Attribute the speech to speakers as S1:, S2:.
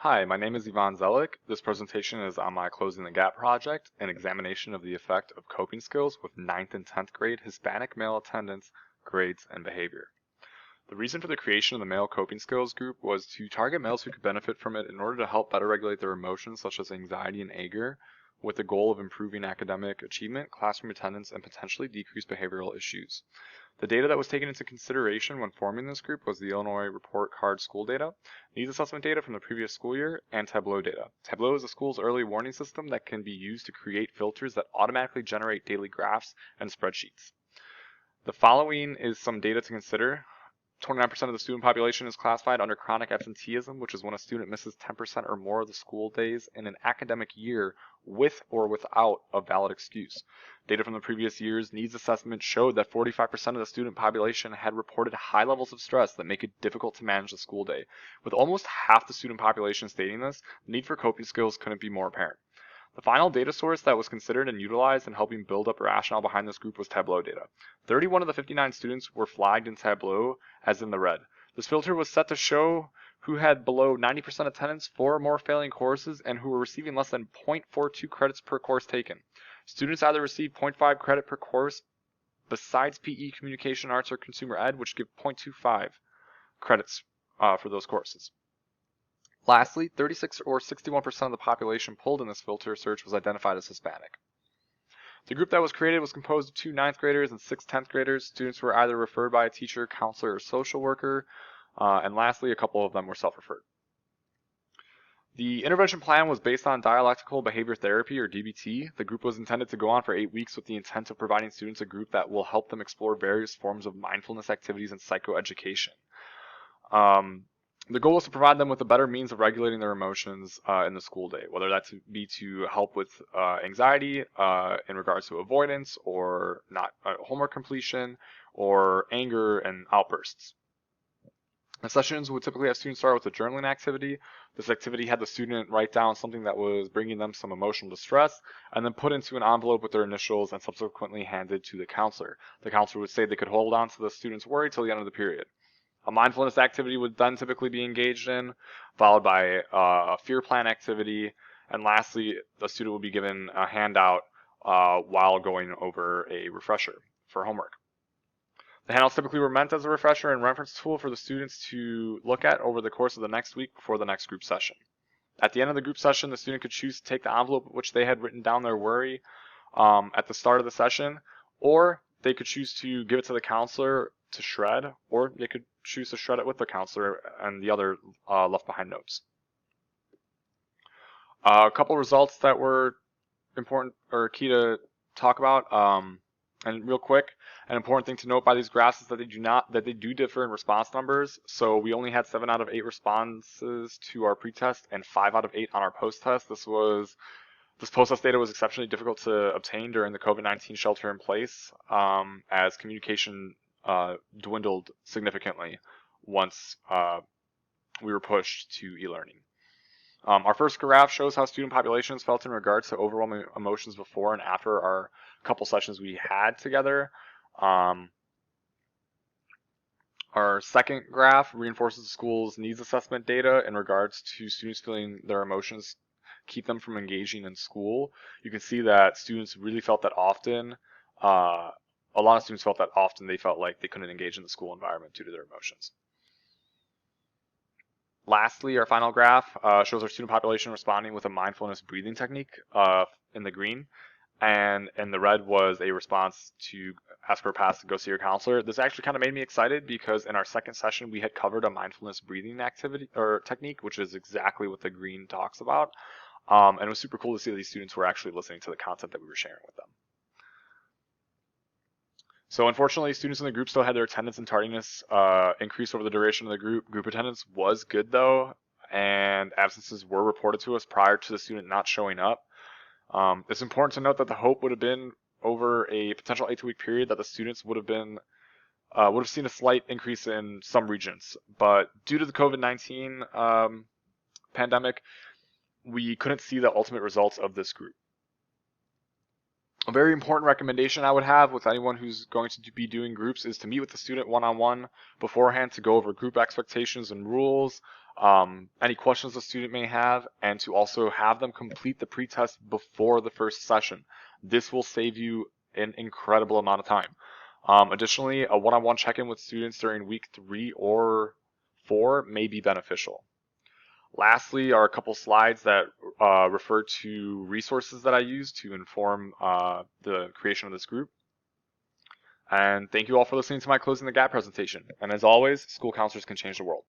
S1: Hi, my name is Ivan Zelic. This presentation is on my Closing the Gap project, an examination of the effect of coping skills with 9th and 10th grade Hispanic male attendance, grades, and behavior. The reason for the creation of the male coping skills group was to target males who could benefit from it in order to help better regulate their emotions such as anxiety and anger, with the goal of improving academic achievement, classroom attendance, and potentially decrease behavioral issues. The data that was taken into consideration when forming this group was the Illinois report card school data, needs assessment data from the previous school year, and Tableau data. Tableau is a school's early warning system that can be used to create filters that automatically generate daily graphs and spreadsheets. The following is some data to consider. 29% of the student population is classified under chronic absenteeism, which is when a student misses 10% or more of the school days in an academic year with or without a valid excuse. Data from the previous year's needs assessment showed that 45% of the student population had reported high levels of stress that make it difficult to manage the school day. With almost half the student population stating this, the need for coping skills couldn't be more apparent. The final data source that was considered and utilized in helping build up a rationale behind this group was Tableau data. 31 of the 59 students were flagged in Tableau as in the red. This filter was set to show who had below 90% attendance, 4 or more failing courses, and who were receiving less than 0.42 credits per course taken. Students either received 0.5 credit per course besides PE, Communication Arts, or Consumer Ed, which give 0.25 credits for those courses. Lastly, 36 or 61% of the population pulled in this filter search was identified as Hispanic. The group that was created was composed of 2 9th graders and 6 10th graders. Students were either referred by a teacher, counselor, or social worker, and lastly, a couple of them were self-referred. The intervention plan was based on dialectical behavior therapy, or DBT. The group was intended to go on for 8 weeks with the intent of providing students a group that will help them explore various forms of mindfulness activities and psychoeducation. The goal was to provide them with a better means of regulating their emotions in the school day, whether that be to help with anxiety in regards to avoidance or not homework completion, or anger and outbursts. The sessions would typically have students start with a journaling activity. This activity had the student write down something that was bringing them some emotional distress, and then put into an envelope with their initials and subsequently handed to the counselor. The counselor would say they could hold on to the student's worry till the end of the period. A mindfulness activity would then typically be engaged in, followed by a fear plan activity, and lastly, the student would be given a handout while going over a refresher for homework. The handouts typically were meant as a refresher and reference tool for the students to look at over the course of the next week before the next group session. At the end of the group session, the student could choose to take the envelope which they had written down their worry at the start of the session, or they could choose to give it to the counselor to shred, or they could choose to shred it with the counselor and the other left behind notes. A couple results that were important or key to talk about, and real quick, an important thing to note by these graphs is that they do differ in response numbers. So we only had 7 out of 8 responses to our pretest and 5 out of 8 on our post-test. This post-test data was exceptionally difficult to obtain during the COVID-19 shelter in place, as communication dwindled significantly once we were pushed to e-learning. Our first graph shows how student populations felt in regards to overwhelming emotions before and after our couple sessions we had together. Our second graph reinforces the school's needs assessment data in regards to students feeling their emotions keep them from engaging in school. You can see that students really felt that often, a lot of students felt that often they felt like they couldn't engage in the school environment due to their emotions. Lastly, our final graph shows our student population responding with a mindfulness breathing technique in the green, and in the red was a response to ask for a pass to go see your counselor. This actually kind of made me excited because in our second session we had covered a mindfulness breathing activity or technique, which is exactly what the green talks about, and it was super cool to see that these students were actually listening to the content that we were sharing with them. So unfortunately, students in the group still had their attendance and tardiness increase over the duration of the group. Group attendance was good though, and absences were reported to us prior to the student not showing up. It's important to note that the hope would have been over a potential 8-week period that the students would have seen a slight increase in some regions, but due to the COVID-19 pandemic, we couldn't see the ultimate results of this group. A very important recommendation I would have with anyone who's going to be doing groups is to meet with the student one-on-one beforehand to go over group expectations and rules, any questions a student may have, and to also have them complete the pretest before the first session. This will save you an incredible amount of time. Additionally, a one-on-one check-in with students during week 3 or 4 may be beneficial. Lastly are a couple slides that refer to resources that I use to inform the creation of this group. And thank you all for listening to my Closing the Gap presentation. And as always, school counselors can change the world.